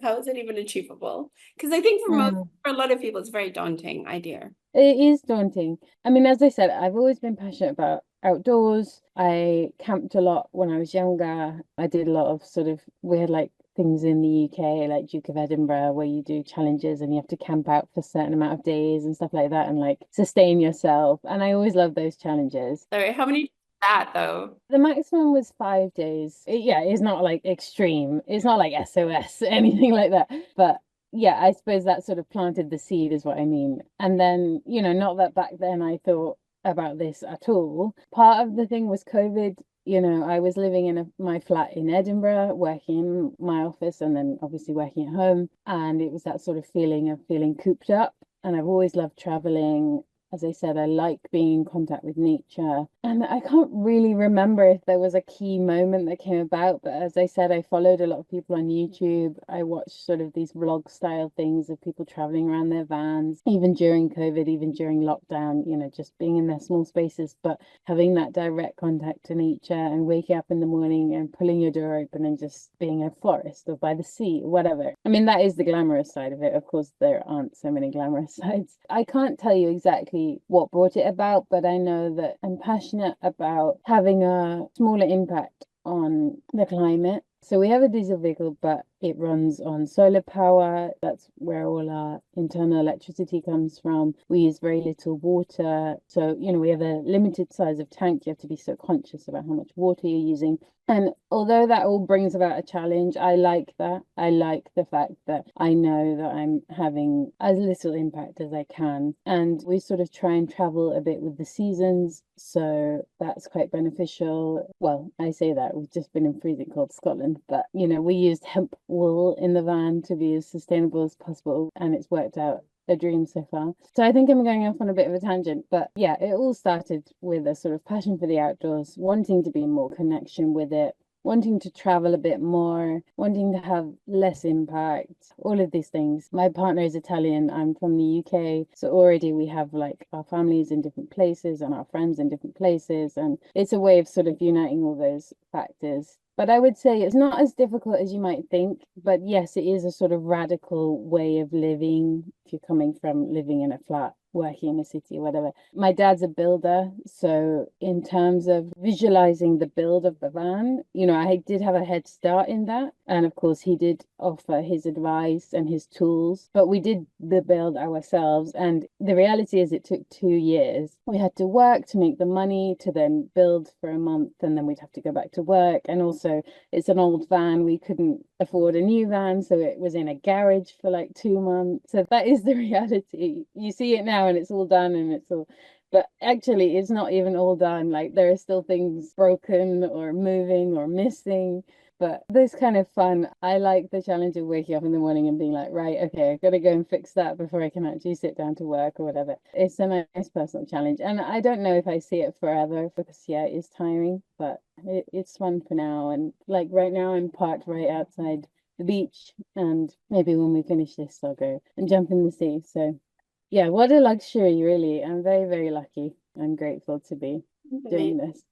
[SPEAKER 1] how is it even achievable? Because I think for a lot of people, it's a very daunting idea.
[SPEAKER 2] It is daunting. I mean, as I said, I've always been passionate about outdoors. I camped a lot when I was younger. I did a lot of sort of, we had like things in the UK, like Duke of Edinburgh, where you do challenges and you have to camp out for a certain amount of days and stuff like that and like sustain yourself. And I always love those challenges.
[SPEAKER 1] Sorry, how many that though?
[SPEAKER 2] The maximum was 5 days. Yeah, it's not like extreme. It's not like SOS, anything like that. But yeah, I suppose that sort of planted the seed, is what I mean. And then, not that back then I thought about this at all. Part of the thing was COVID. I was living in my flat in Edinburgh, working in my office, and then obviously working at home. And it was that sort of feeling of feeling cooped up. And I've always loved traveling. As I said, I like being in contact with nature. And I can't really remember if there was a key moment that came about, but as I said, I followed a lot of people on YouTube. I watched sort of these vlog style things of people traveling around their vans, even during COVID, even during lockdown, just being in their small spaces, but having that direct contact to nature and waking up in the morning and pulling your door open and just being in a forest or by the sea or whatever. I mean, that is the glamorous side of it. Of course, there aren't so many glamorous sides. I can't tell you exactly what brought it about, but I know that I'm passionate about having a smaller impact on the climate. So we have a diesel vehicle, but it runs on solar power. That's where all our internal electricity comes from. We use very little water. So, we have a limited size of tank. You have to be so conscious about how much water you're using. And although that all brings about a challenge, I like that. I like the fact that I know that I'm having as little impact as I can. And we sort of try and travel a bit with the seasons. So that's quite beneficial. Well, I say that we've just been in freezing cold Scotland, but we used hemp wool in the van to be as sustainable as possible, and it's worked out a dream so far. So I think I'm going off on a bit of a tangent, but yeah, it all started with a sort of passion for the outdoors, wanting to be in more connection with it, wanting to travel a bit more, wanting to have less impact, all of these things. My partner is Italian, I'm from the UK, so already we have like our families in different places and our friends in different places, and it's a way of sort of uniting all those factors. But I would say it's not as difficult as you might think. But yes, it is a sort of radical way of living if you're coming from living in a flat, working in a city, whatever. My dad's a builder. So, in terms of visualizing the build of the van, I did have a head start in that. And of course, he did offer his advice and his tools, but we did the build ourselves. And the reality is, it took 2 years. We had to work to make the money to then build for a month, and then we'd have to go back to work. And also, it's an old van. We couldn't afford a new van, so it was in a garage for like 2 months. So that is the reality. You see it now and it's all done and it's all, but actually it's not even all done. Like there are still things broken or moving or missing. But this kind of fun. I like the challenge of waking up in the morning and being like, right, okay, I've got to go and fix that before I can actually sit down to work or whatever. It's a nice personal challenge. And I don't know if I see it forever because, yeah, it is tiring, but it's fun for now. And like right now, I'm parked right outside the beach. And maybe when we finish this, I'll go and jump in the sea. So, yeah, what a luxury, really. I'm very, very lucky. I'm grateful to be doing this.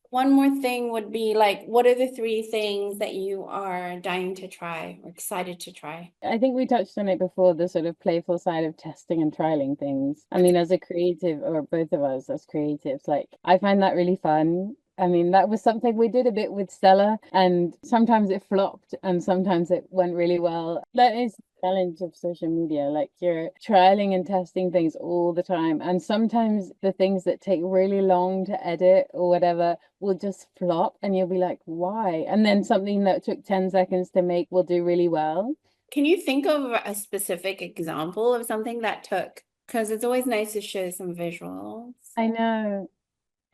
[SPEAKER 1] One more thing would be like, what are the three things that you are dying to try or excited to try?
[SPEAKER 2] I think we touched on it before, the sort of playful side of testing and trialing things. I mean, as a creative, or both of us as creatives, like I find that really fun. I mean, that was something we did a bit with Stella, and sometimes it flopped and sometimes it went really well. That is the challenge of social media. Like you're trialing and testing things all the time. And sometimes the things that take really long to edit or whatever will just flop and you'll be like, why? And then something that took 10 seconds to make will do really well.
[SPEAKER 1] Can you think of a specific example of something that took? Because it's always nice to show some visuals.
[SPEAKER 2] I know.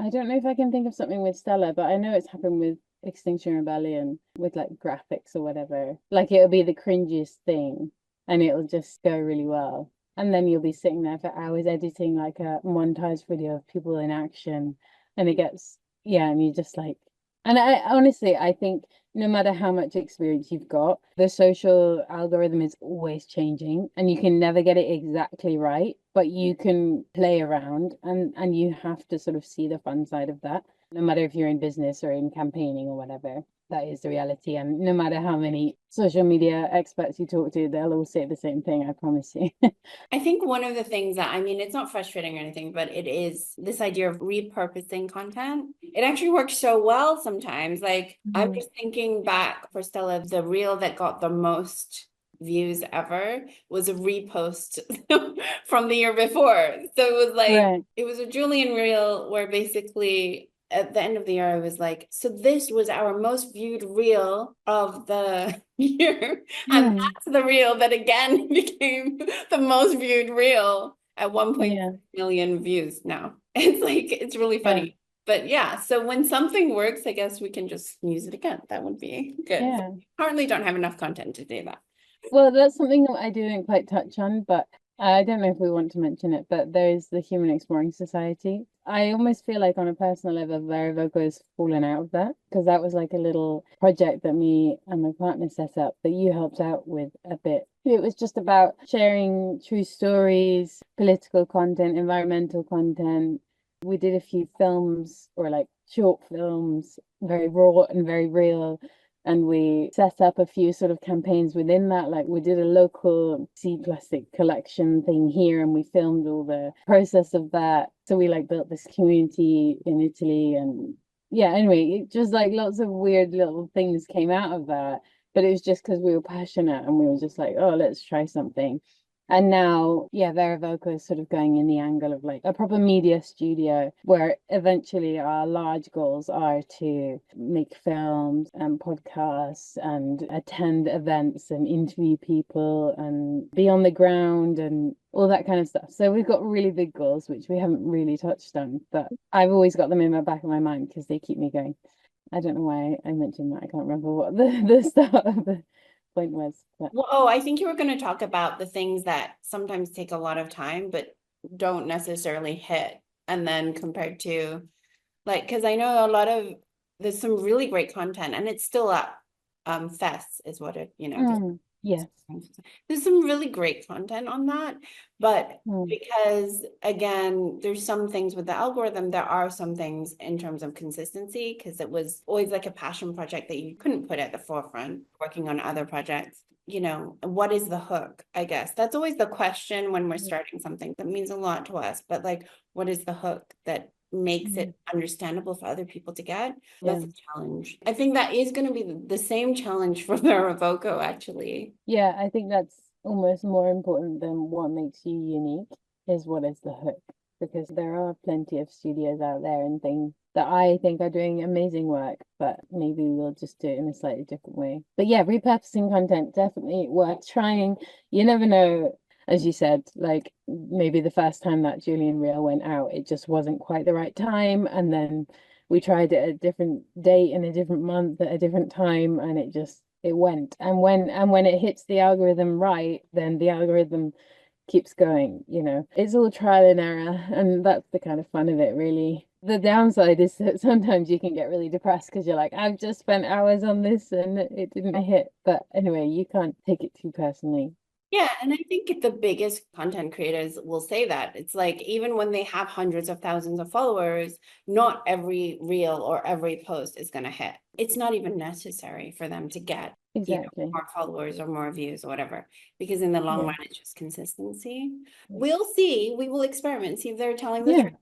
[SPEAKER 2] I don't know if I can think of something with Stella, but I know it's happened with Extinction Rebellion with like graphics or whatever. Like it'll be the cringiest thing and it'll just go really well. And then you'll be sitting there for hours editing like a montage video of people in action and it gets, yeah, and you just like, and I honestly, I think no matter how much experience you've got, the social algorithm is always changing and you can never get it exactly right, but you can play around and you have to sort of see the fun side of that, no matter if you're in business or in campaigning or whatever. that is the reality. And no matter how many social media experts you talk to, they'll all say the same thing, I promise you.
[SPEAKER 1] I think one of the things that, I mean, it's not frustrating or anything, but it is this idea of repurposing content. It actually works so well sometimes. Like, I'm
[SPEAKER 2] Mhm.
[SPEAKER 1] just thinking back for Stella, the reel that got the most views ever was a repost from the year before. So it was like,
[SPEAKER 2] Right.
[SPEAKER 1] it was a Julian reel where basically at the end of the year, I was like, so this was our most viewed reel of the year. And
[SPEAKER 2] Right.
[SPEAKER 1] that's the reel that again became the most viewed reel at 1.6
[SPEAKER 2] Yeah.
[SPEAKER 1] million views now. It's like, it's really
[SPEAKER 2] Yeah.
[SPEAKER 1] funny. But yeah, so when something works, I guess we can just use it again. That would be good.
[SPEAKER 2] Yeah.
[SPEAKER 1] Currently don't have enough content to do that.
[SPEAKER 2] Well, that's something that I didn't quite touch on, but I don't know if we want to mention it, but there's the Human Exploring Society. I almost feel like on a personal level, VeraVoco has fallen out of that because that was like a little project that me and my partner set up that you helped out with a bit. It was just about sharing true stories, political content, environmental content. We did a few films or like short films, very raw and very real, and we set up a few sort of campaigns within that. Like we did a local sea plastic collection thing here and we filmed all the process of that. So we like built this community in Italy, and yeah, anyway, it just like lots of weird little things came out of that. But it was just because we were passionate and we were just like, oh, let's try something. And now, yeah, VeraVoco is sort of going in the angle of like a proper media studio where eventually our large goals are to make films and podcasts and attend events and interview people and be on the ground and all that kind of stuff. So we've got really big goals, which we haven't really touched on, but I've always got them in the back of my mind because they keep me going. I don't know why I mentioned that. I can't remember what the start of the point was, but
[SPEAKER 1] Well, oh, I think you were going to talk about the things that sometimes take a lot of time, but don't necessarily hit. And then compared to like, because I know a lot of, there's some really great content and it's still up. Fest is what it,
[SPEAKER 2] yes.
[SPEAKER 1] there's some really great content on that. But
[SPEAKER 2] Mm,
[SPEAKER 1] because again, there's some things with the algorithm, there are some things in terms of consistency, because it was always like a passion project that you couldn't put at the forefront, working on other projects. What is the hook? I guess that's always the question when we're starting something that means a lot to us. But like, what is the hook that makes
[SPEAKER 2] mm,
[SPEAKER 1] it understandable for other people to get?
[SPEAKER 2] yeah.
[SPEAKER 1] That's a challenge. I think that is going to be the same challenge for the Voco, actually.
[SPEAKER 2] Yeah, I think that's almost more important than what makes you unique is what is the hook. Because there are plenty of studios out there and things that I think are doing amazing work, but maybe we'll just do it in a slightly different way. But yeah, repurposing content definitely worth trying. You never know, as you said, like maybe the first time that Julian Reel went out, it just wasn't quite the right time. And then we tried it at a different date in a different month at a different time, and it went. And when it hits the algorithm right, then the algorithm keeps going, it's all trial and error, and that's the kind of fun of it, really. The downside is that sometimes you can get really depressed because you're like, I've just spent hours on this and it didn't hit. But anyway, you can't take it too personally.
[SPEAKER 1] Yeah, and I think the biggest content creators will say that. It's like even when they have hundreds of thousands of followers, not every reel or every post is going to hit. It's not even necessary for them to get,
[SPEAKER 2] Exactly.
[SPEAKER 1] more followers or more views or whatever, because in the long
[SPEAKER 2] Yeah.
[SPEAKER 1] run, it's just consistency. We'll see. We will experiment, see if they're telling the
[SPEAKER 2] Yeah,
[SPEAKER 1] truth.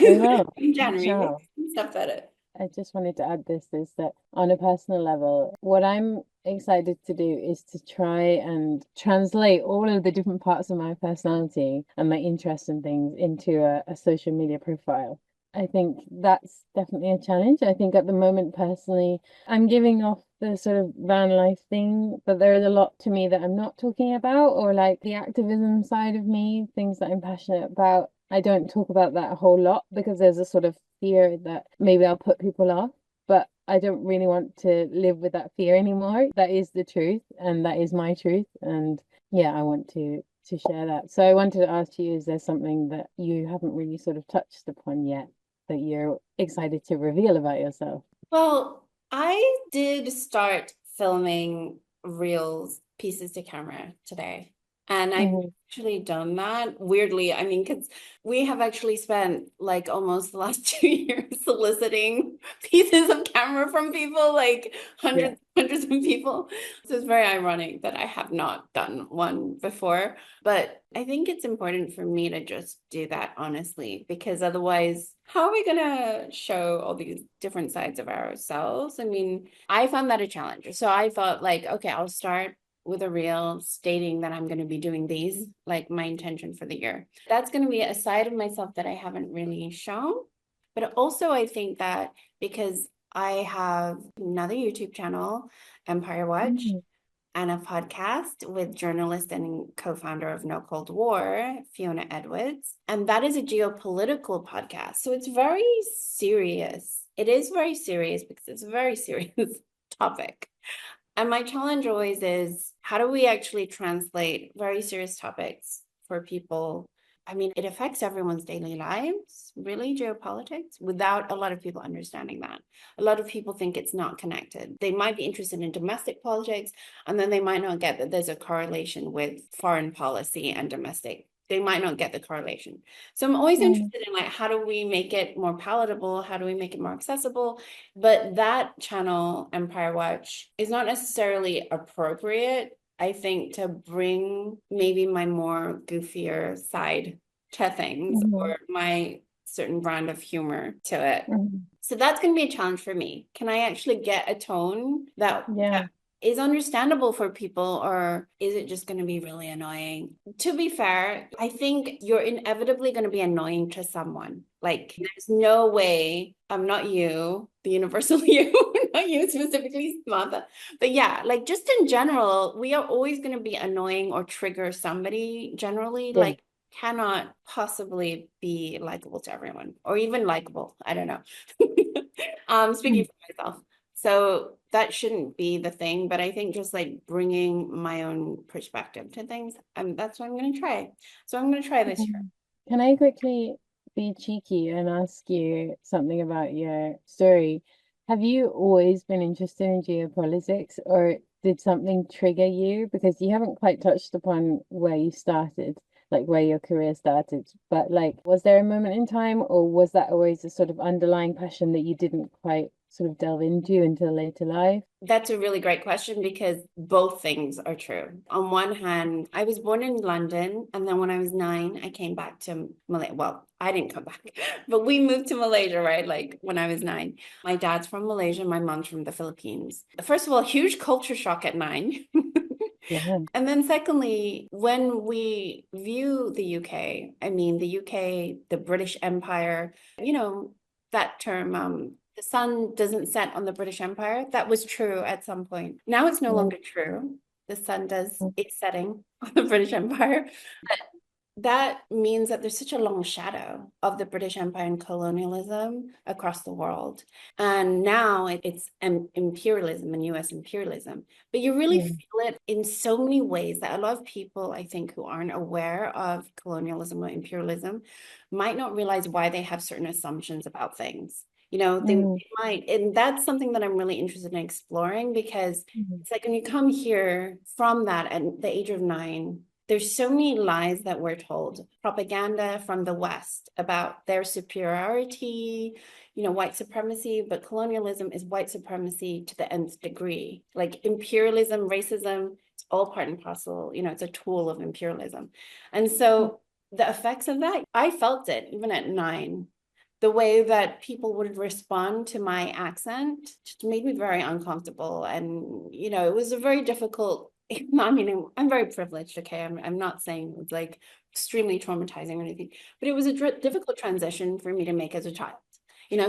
[SPEAKER 2] we will.
[SPEAKER 1] In
[SPEAKER 2] We
[SPEAKER 1] January, we'll
[SPEAKER 2] shall.
[SPEAKER 1] stuff at it.
[SPEAKER 2] I just wanted to add this is that on a personal level, what I'm excited to do is to try and translate all of the different parts of my personality and my interests and things into a social media profile. I think that's definitely a challenge. I think at the moment, personally, I'm giving off the sort of van life thing, but there is a lot to me that I'm not talking about, or like the activism side of me, things that I'm passionate about. I don't talk about that a whole lot because there's a sort of fear that maybe I'll put people off, but I don't really want to live with that fear anymore. That is the truth, and that is my truth. And yeah, I want to share that. So I wanted to ask you, is there something that you haven't really sort of touched upon yet that you're excited to reveal about yourself?
[SPEAKER 1] Well, I did start filming reels pieces to camera today. And I've
[SPEAKER 2] Mhm.
[SPEAKER 1] actually done that weirdly. I mean, because we have actually spent like almost the last 2 years soliciting pieces of camera from people, like
[SPEAKER 2] Yeah.
[SPEAKER 1] hundreds of people. So it's very ironic that I have not done one before. But I think it's important for me to just do that honestly, because otherwise, how are we going to show all these different sides of ourselves? I mean, I found that a challenge. So I thought, like, okay, I'll start with a reel stating that I'm going to be doing these, like my intention for the year. That's going to be a side of myself that I haven't really shown. But also, I think that because I have another YouTube channel, Empire Watch,
[SPEAKER 2] Mm.
[SPEAKER 1] and a podcast with journalist and co-founder of No Cold War, Fiona Edwards. And that is a geopolitical podcast. So it's very serious. It is very serious because it's a very serious topic. And my challenge always is, how do we actually translate very serious topics for people? I mean, it affects everyone's daily lives, really, geopolitics, without a lot of people understanding that. A lot of people think it's not connected. They might be interested in domestic politics, and then they might not get that there's a correlation with foreign policy and domestic. They might not get the correlation. So I'm always
[SPEAKER 2] Mm.
[SPEAKER 1] interested in, like, how do we make it more palatable? How do we make it more accessible? But that channel, Empire Watch, is not necessarily appropriate, I think, to bring maybe my more goofier side to things,
[SPEAKER 2] Mhm.
[SPEAKER 1] or my certain brand of humor to it.
[SPEAKER 2] Mhm.
[SPEAKER 1] So that's going to be a challenge for me. Can I actually get a tone that
[SPEAKER 2] Yeah.
[SPEAKER 1] is understandable for people, or is it just going to be really annoying? To be fair, I think you're inevitably going to be annoying to someone. Like, there's no way, I'm not you, the universal you, not you specifically, Samantha. But yeah, like, just in general, we are always going to be annoying or trigger somebody generally.
[SPEAKER 2] Yeah.
[SPEAKER 1] Like, cannot possibly be likable to everyone, or even likable. I don't know. Speaking
[SPEAKER 2] Mm.
[SPEAKER 1] for myself. So that shouldn't be the thing, but I think just like bringing my own perspective to things, that's what I'm going to try. So I'm going to try this year.
[SPEAKER 2] Mhm. Can I quickly be cheeky and ask you something about your story? Have you always been interested in geopolitics, or did something trigger you? Because you haven't quite touched upon where you started, like where your career started. But like, was there a moment in time, or was that always a sort of underlying passion that you didn't quite sort of delve into until later life?
[SPEAKER 1] That's a really great question, because both things are true. On one hand, I was born in London, and then when I was 9, I came back to Malaysia. Well, I didn't come back, but we moved to Malaysia, right? Like when I was 9. My dad's from Malaysia, my mom's from the Philippines. First of all, huge culture shock at 9.
[SPEAKER 2] Yeah.
[SPEAKER 1] And then secondly, when we view the UK, I mean, the UK, the British Empire, that term, the sun doesn't set on the British Empire. That was true at some point. Now it's no
[SPEAKER 2] Yeah.
[SPEAKER 1] longer true. The sun does its setting on the British Empire. That means that there's such a long shadow of the British Empire and colonialism across the world. And now it's imperialism and US imperialism. But you really
[SPEAKER 2] Yeah.
[SPEAKER 1] feel it in so many ways that a lot of people, I think, who aren't aware of colonialism or imperialism might not realize why they have certain assumptions about things. They
[SPEAKER 2] Mm.
[SPEAKER 1] might, and that's something that I'm really interested in exploring, because
[SPEAKER 2] Mhm.
[SPEAKER 1] it's like when you come here from that at the age of 9, there's so many lies that we're told, propaganda from the West about their superiority, white supremacy, but colonialism is white supremacy to the nth degree. Like imperialism, racism, it's all part and parcel, it's a tool of imperialism. And so the effects of that, I felt it even at 9. The way that people would respond to my accent just made me very uncomfortable. And, it was a very difficult, I mean, I'm very privileged, okay? I'm not saying it was like extremely traumatizing or anything, but it was a difficult transition for me to make as a child.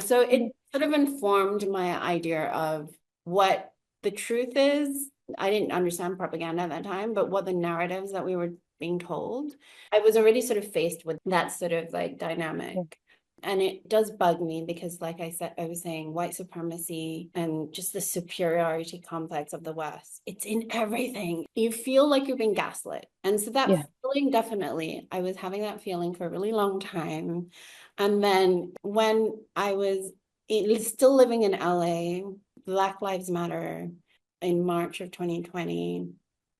[SPEAKER 1] So it sort of informed my idea of what the truth is. I didn't understand propaganda at that time, but what the narratives that we were being told. I was already sort of faced with that sort of like
[SPEAKER 2] Yeah.
[SPEAKER 1] dynamic. And it does bug me because, like I was saying, white supremacy and just the superiority complex of the West, it's in everything. You feel like you're being gaslit. And so that
[SPEAKER 2] Yeah.
[SPEAKER 1] feeling, definitely, I was having that feeling for a really long time. And then when I was still living in LA, Black Lives Matter in March of 2020,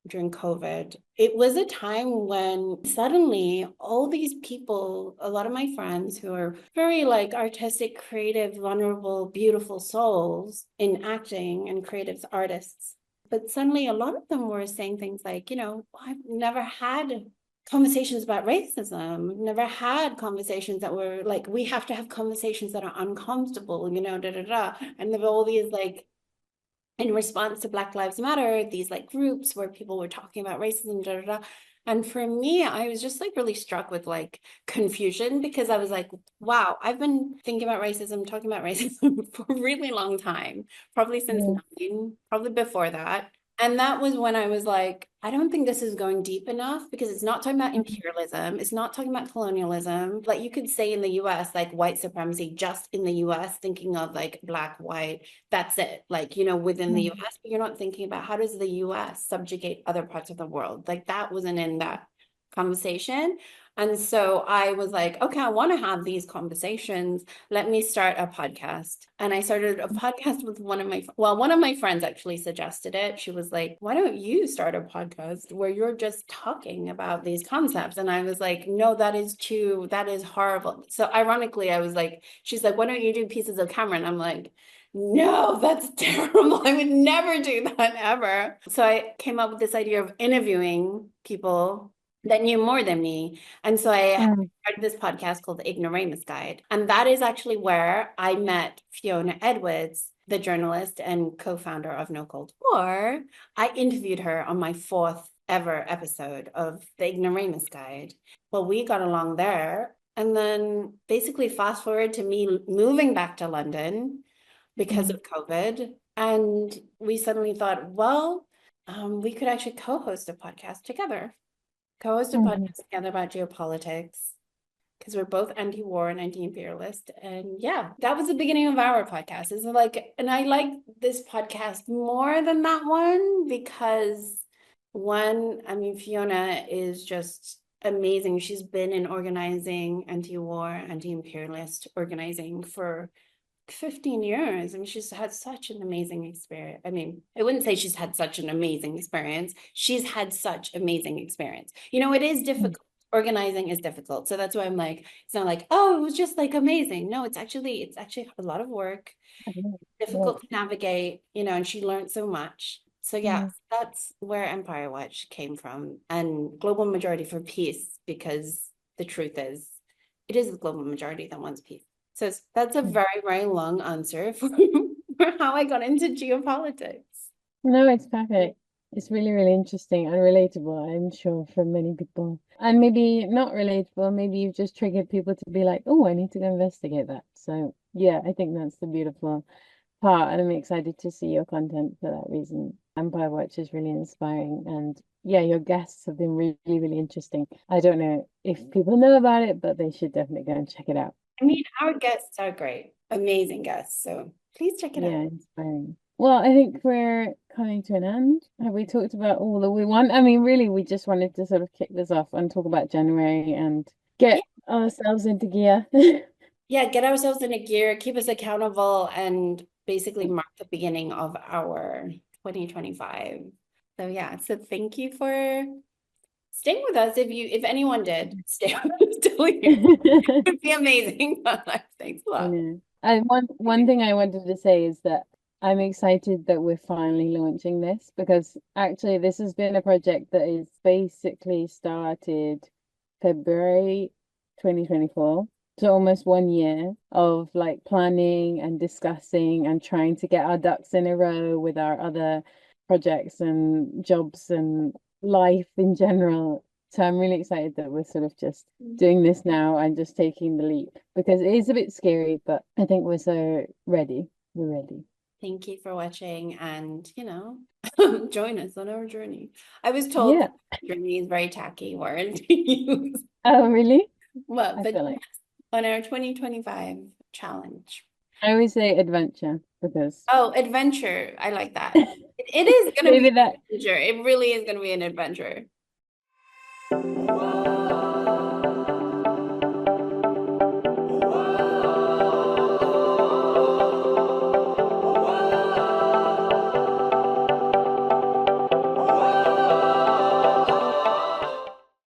[SPEAKER 1] during COVID. It was a time when suddenly all these people, a lot of my friends who are very like artistic, creative, vulnerable, beautiful souls in acting and creative artists, but suddenly a lot of them were saying things like, I've never had conversations about racism, never had conversations that were like, we have to have conversations that are uncomfortable, da da da. And there were all these like, in response to Black Lives Matter, these like groups where people were talking about racism, da da da. And for me, I was just like really struck with like confusion, because I was like, wow, I've been thinking about racism, talking about racism for a really long time, probably since
[SPEAKER 2] Yeah.
[SPEAKER 1] nine, probably before that. And that was when I was like, I don't think this is going deep enough, because it's not talking about imperialism. It's not talking about colonialism. Like you could say in the US, like white supremacy, just in the US, thinking of like black, white, that's it. Like, within the
[SPEAKER 2] Mm.
[SPEAKER 1] US, but you're not thinking about how does the US subjugate other parts of the world? Like that wasn't in that conversation. And so I was like, okay, I want to have these conversations. Let me start a podcast. And I started a podcast with one of my friends actually suggested it. She was like, why don't you start a podcast where you're just talking about these concepts? And I was like, no, that is horrible. So ironically, I was like, she's like, why don't you do pieces of camera? And I'm like, no, that's terrible. I would never do that ever. So I came up with this idea of interviewing people that knew more than me. And so I
[SPEAKER 2] Mm.
[SPEAKER 1] started this podcast called The Ignoramus Guide. And that is actually where I met Fiona Edwards, the journalist and co-founder of No Cold War. I interviewed her on my fourth ever episode of The Ignoramus Guide. Well, we got along there. And then basically fast forward to me moving back to London because
[SPEAKER 2] Mm.
[SPEAKER 1] of COVID. And we suddenly thought, well, we could actually co-host a podcast together, co-host a
[SPEAKER 2] Mhm.
[SPEAKER 1] podcast together about geopolitics, because we're both anti-war and anti-imperialist. And yeah, that was the beginning of our podcast. Is like, and I like this podcast more than that one because one, I mean, Fiona is just amazing. She's been in organizing, anti-war, anti-imperialist organizing for 15 years. I mean, she's had such an amazing experience. I mean, I wouldn't say she's had such an amazing experience. She's had such amazing experience. It is
[SPEAKER 2] Mm.
[SPEAKER 1] difficult. Organizing is difficult. So that's why I'm like, it's not like, oh, it was just like amazing. No, it's actually a lot of work,
[SPEAKER 2] Yeah.
[SPEAKER 1] difficult to navigate, and she learned so much. So yeah,
[SPEAKER 2] Mm.
[SPEAKER 1] that's where Empire Watch came from, and Global Majority for Peace, because the truth is, it is the global majority that wants peace. So that's a
[SPEAKER 2] Mm.
[SPEAKER 1] very, very long answer for how I got into geopolitics.
[SPEAKER 2] No, it's perfect. It's really, really interesting and relatable, I'm sure, for many people. And maybe not relatable, maybe you've just triggered people to be like, oh, I need to go investigate that. So, yeah, I think that's the beautiful part. And I'm excited to see your content for that reason. Empire Watch is really inspiring. And yeah, your guests have been really, really interesting. I don't know if people know about it, but they should definitely go and check it out.
[SPEAKER 1] I mean, our guests are great, amazing guests. So please check it out.
[SPEAKER 2] Yeah, inspiring. Well, I think we're coming to an end. Have we talked about all that we want? I mean, really, we just wanted to sort of kick this off and talk about January and
[SPEAKER 1] Yeah.
[SPEAKER 2] get ourselves into gear.
[SPEAKER 1] Yeah, get ourselves in a gear, keep us accountable, and basically mark the beginning of our 2025. So yeah, so thank you for staying with us. If anyone did stay with us till here, it would be amazing. But thanks a
[SPEAKER 2] I
[SPEAKER 1] lot.
[SPEAKER 2] know. And one thing I wanted to say is that I'm excited that we're finally launching this because actually this has been a project that is basically started February 2024. So almost 1 year of like planning and discussing and trying to get our ducks in a row with our other projects and jobs and life in general. So I'm really excited that we're sort of just doing this now and just taking the leap because it is a bit scary, but I think we're so ready. We're ready.
[SPEAKER 1] Thank you for watching, and join us on our journey. I was told
[SPEAKER 2] Yeah.
[SPEAKER 1] that journey is very tacky word to use.
[SPEAKER 2] Oh, really?
[SPEAKER 1] Well,
[SPEAKER 2] I
[SPEAKER 1] but
[SPEAKER 2] feel
[SPEAKER 1] yes,
[SPEAKER 2] like
[SPEAKER 1] on our 2025 challenge.
[SPEAKER 2] I always say adventure because
[SPEAKER 1] Oh, adventure. I like that. It is going to be
[SPEAKER 2] maybe
[SPEAKER 1] an
[SPEAKER 2] that
[SPEAKER 1] adventure. It really is going to be an adventure.